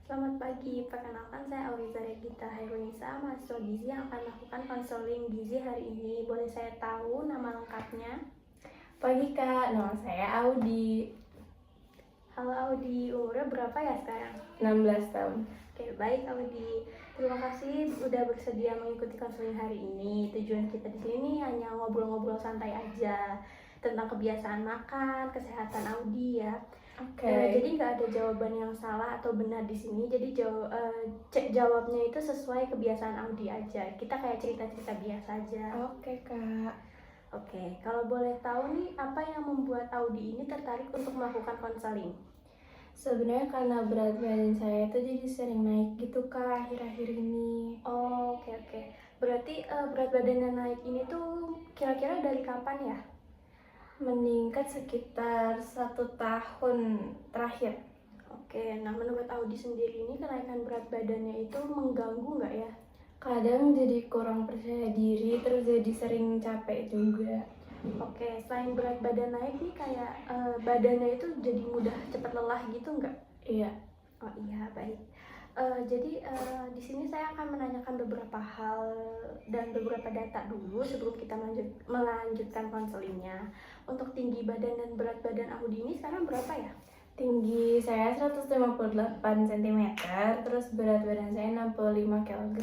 Selamat pagi, perkenalkan saya Auriza Regita Hairunisa, mahasiswa gizi yang akan melakukan konseling gizi hari ini. Boleh saya tahu nama lengkapnya? Pagi Kak, nama saya Audi, Halo Audi, umurnya berapa ya sekarang? 16 tahun. Oke, baik Audi. Terima kasih sudah bersedia mengikuti konseling hari ini. Tujuan kita di sini hanya ngobrol-ngobrol santai aja tentang kebiasaan makan, kesehatan Audi ya. Oke. Jadi nggak ada jawaban yang salah atau benar di sini. Jadi jawabnya itu sesuai kebiasaan Audi aja. Kita kayak cerita-cerita biasa aja. Oke Kak. Oke, kalau boleh tahu nih apa yang membuat Audi ini tertarik untuk melakukan konseling? Sebenarnya karena berat badan saya itu jadi sering naik gitu Kak akhir-akhir ini. Oh, oke. Berarti berat badannya naik ini tuh kira-kira dari kapan ya? Meningkat sekitar 1 tahun terakhir. Oke, nah menurut Audi sendiri ini kenaikan berat badannya itu mengganggu nggak ya? Kadang jadi kurang percaya diri, terus jadi sering capek juga. Oke, selain berat badan naik nih kayak badannya itu jadi mudah cepat lelah gitu nggak? Iya. Oh iya, baik. Jadi di sini saya akan menanyakan beberapa hal dan beberapa data dulu sebelum kita melanjutkan konselingnya. Untuk tinggi badan dan berat badan Audi ini sekarang berapa ya? Tinggi saya 158 cm, terus berat badan saya 65 kg.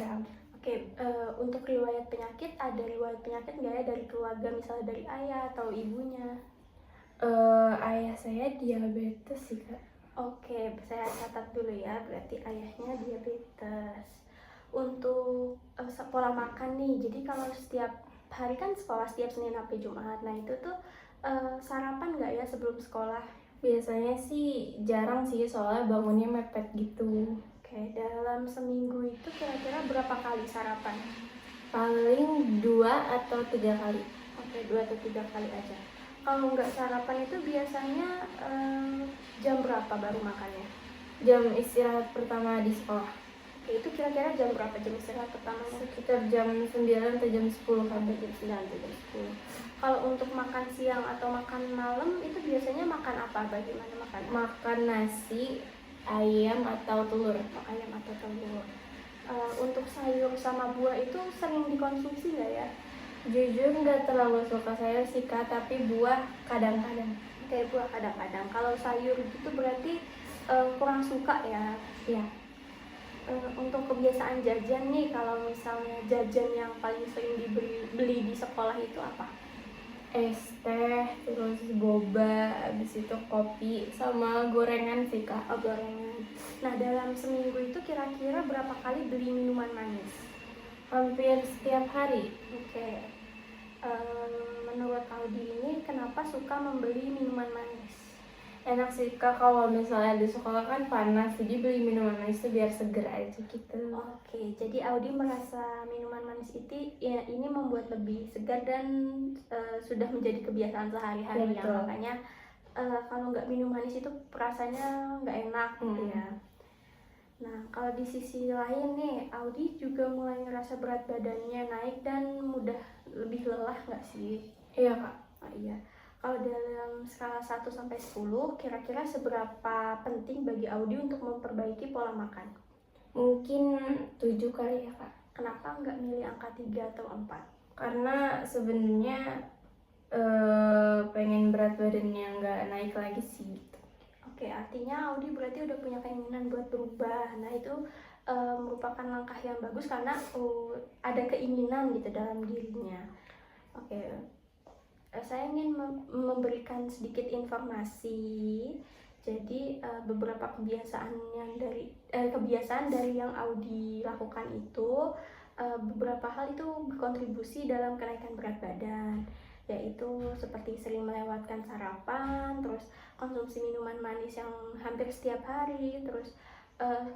Oke, untuk riwayat penyakit, ada riwayat penyakit nggak ya dari keluarga, misalnya dari ayah atau ibunya? Ayah saya diabetes sih Kak. Oke, saya catat dulu ya, berarti ayahnya diabetes. Untuk pola makan nih, jadi kalau setiap hari kan sekolah setiap Senin sampai Jumat, nah itu tuh sarapan nggak ya sebelum sekolah? Biasanya sih jarang sih, soalnya bangunnya mepet gitu. Oke, dalam seminggu itu kira-kira berapa kali sarapan? Paling 2 atau 3 kali. Oke, 2 atau 3 kali aja. Kalau nggak sarapan itu biasanya jam berapa baru makannya? Jam istirahat pertama di sekolah Oke, itu kira-kira jam berapa jam istirahat pertamanya? sekitar jam 9 atau jam 10 Sampai kan. jam 9 atau jam 10. Kalau untuk makan siang atau makan malam itu biasanya makan apa? Bagaimana makan? Makan nasi, ayam atau telur. Ayam atau telur. Untuk sayur sama buah itu sering dikonsumsi nggak ya? Jujur nggak terlalu suka sayur sih Kak, tapi buah kadang-kadang. Kayak buah kadang-kadang. Kalau sayur gitu berarti kurang suka ya. Ya, Untuk kebiasaan jajan nih, kalau misalnya jajan yang paling sering beli di sekolah itu apa? es teh, terus boba, habis itu kopi, sama gorengan sih Kak. Oh, gorengan. Nah, dalam seminggu itu kira-kira berapa kali beli minuman manis? Hampir setiap hari. Oke. Menurut Audi ini kenapa suka membeli minuman manis? Enak sih Kak, kalau misalnya di sekolah kan panas, jadi beli minuman manis itu biar seger aja gitu. Oke, jadi Audi merasa minuman manis itu ya ini membuat lebih segar dan sudah menjadi kebiasaan sehari-hari ya. Betul. Makanya kalau nggak minum manis itu rasanya nggak enak gitu ya. Nah, kalau di sisi lain nih, Audi juga mulai ngerasa berat badannya naik dan mudah lebih lelah nggak sih? Iya Kak. Oh iya. Kalau dalam skala 1 sampai 10, kira-kira seberapa penting bagi Audi untuk memperbaiki pola makan? Mungkin 7 kali ya Kak. Kenapa nggak milih angka 3 atau 4? Karena sebenarnya pengen berat badannya nggak naik lagi sih gitu. Oke, artinya Audi berarti udah punya keinginan buat berubah. Nah, itu merupakan langkah yang bagus karena ada keinginan gitu dalam dirinya. Oke, saya ingin memberikan sedikit informasi. Jadi beberapa kebiasaan dari yang Audi lakukan itu beberapa hal itu berkontribusi dalam kenaikan berat badan, yaitu seperti sering melewatkan sarapan, terus konsumsi minuman manis yang hampir setiap hari, terus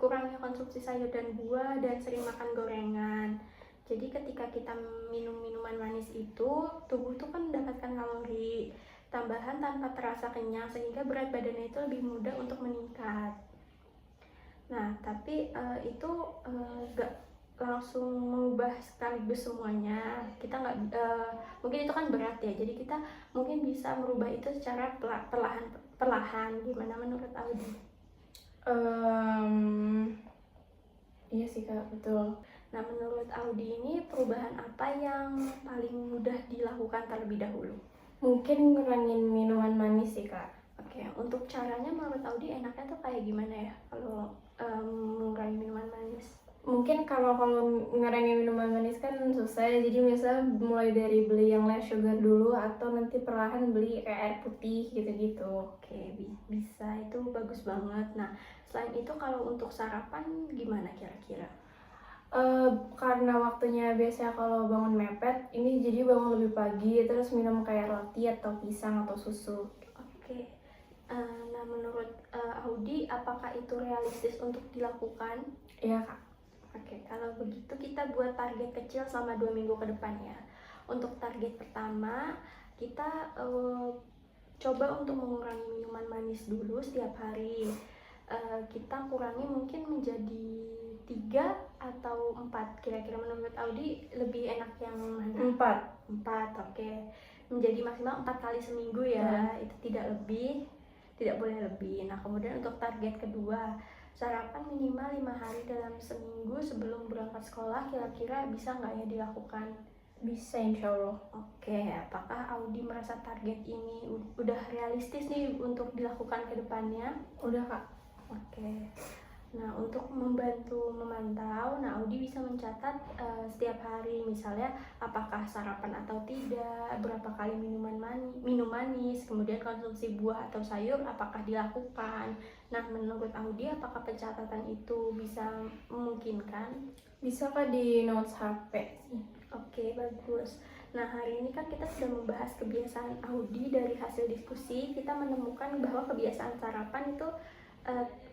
kurangnya konsumsi sayur dan buah, dan sering makan gorengan. Jadi ketika kita minum minuman manis itu, tubuh tuh kan mendapatkan kalori tambahan tanpa terasa kenyang, sehingga berat badannya itu lebih mudah untuk meningkat. Nah, tapi itu gak langsung mengubah sekaligus semuanya. Kita nggak mungkin itu kan berat ya, jadi kita mungkin bisa merubah itu secara perlahan. Gimana menurut Audi? Iya sih Kak, betul. Nah, menurut Audi ini perubahan apa yang paling mudah dilakukan terlebih dahulu? Mungkin ngurangin minuman manis sih Kak. Oke, untuk caranya menurut Audi enaknya tuh kayak gimana ya kalau mengurangi minuman manis? Mungkin kalau ngurangin minuman manis kan susah ya, jadi misalnya mulai dari beli yang less sugar dulu atau nanti perlahan beli kayak air putih gitu-gitu. Oke, bisa, itu bagus banget. Nah, selain itu kalau untuk sarapan gimana kira-kira? Karena waktunya biasanya kalau bangun mepet, ini jadi bangun lebih pagi terus minum kayak roti atau pisang atau susu. Oke, nah menurut Audi apakah itu realistis untuk dilakukan? Iya Kak. Oke, kalau begitu kita buat target kecil selama 2 minggu ke depan ya. Untuk target pertama, kita coba untuk mengurangi minuman manis dulu setiap hari. Kita kurangi mungkin menjadi 3 atau 4. Kira-kira menurut Audi lebih enak yang mana? 4. 4, oke. Menjadi maksimal 4 kali seminggu ya, itu tidak lebih, tidak boleh lebih. Nah, kemudian untuk target kedua, sarapan minimal 5 hari dalam seminggu sebelum berangkat sekolah, kira-kira bisa nggak ya dilakukan? Bisa insya Allah. Oke, apakah Audi merasa target ini udah realistis nih untuk dilakukan ke depannya? Udah Kak. Oke. Nah, untuk membantu memantau, nah Audi bisa mencatat setiap hari misalnya apakah sarapan atau tidak, berapa kali minum manis, kemudian konsumsi buah atau sayur apakah dilakukan. Nah, menurut Audi apakah pencatatan itu bisa memungkinkan? Bisa Kak di notes HP sih. Oke, bagus. Nah, hari ini kan kita sudah membahas kebiasaan Audi. Dari hasil diskusi, kita menemukan bahwa kebiasaan sarapan itu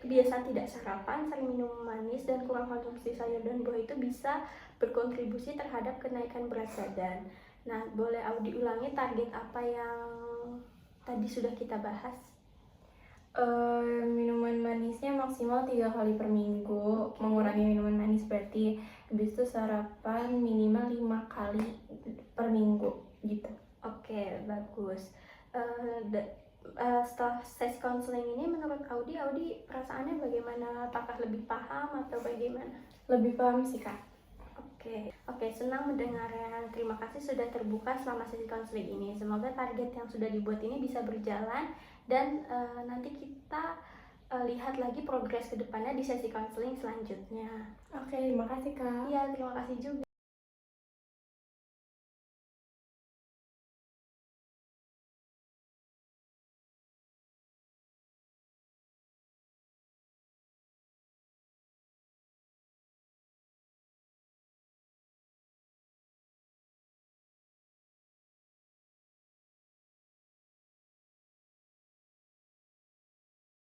kebiasaan tidak sarapan, sering minum manis, dan kurang konsumsi sayur dan buah itu bisa berkontribusi terhadap kenaikan berat badan. Nah, boleh Audi ulangi target apa yang tadi sudah kita bahas? Minuman manisnya maksimal 3 kali per minggu. Mengurangi minuman manis berarti habis itu sarapan minimal 5 kali per minggu gitu. Oke, bagus. Setelah sesi konseling ini menurut Audi perasaannya bagaimana? Apakah lebih paham atau bagaimana? Lebih paham sih Kak. Oke, senang mendengarnya. Terima kasih sudah terbuka selama sesi konseling ini. Semoga target yang sudah dibuat ini bisa berjalan dan nanti kita lihat lagi progres ke depannya di sesi konseling selanjutnya. Oke, terima kasih Kak. Iya, terima kasih juga.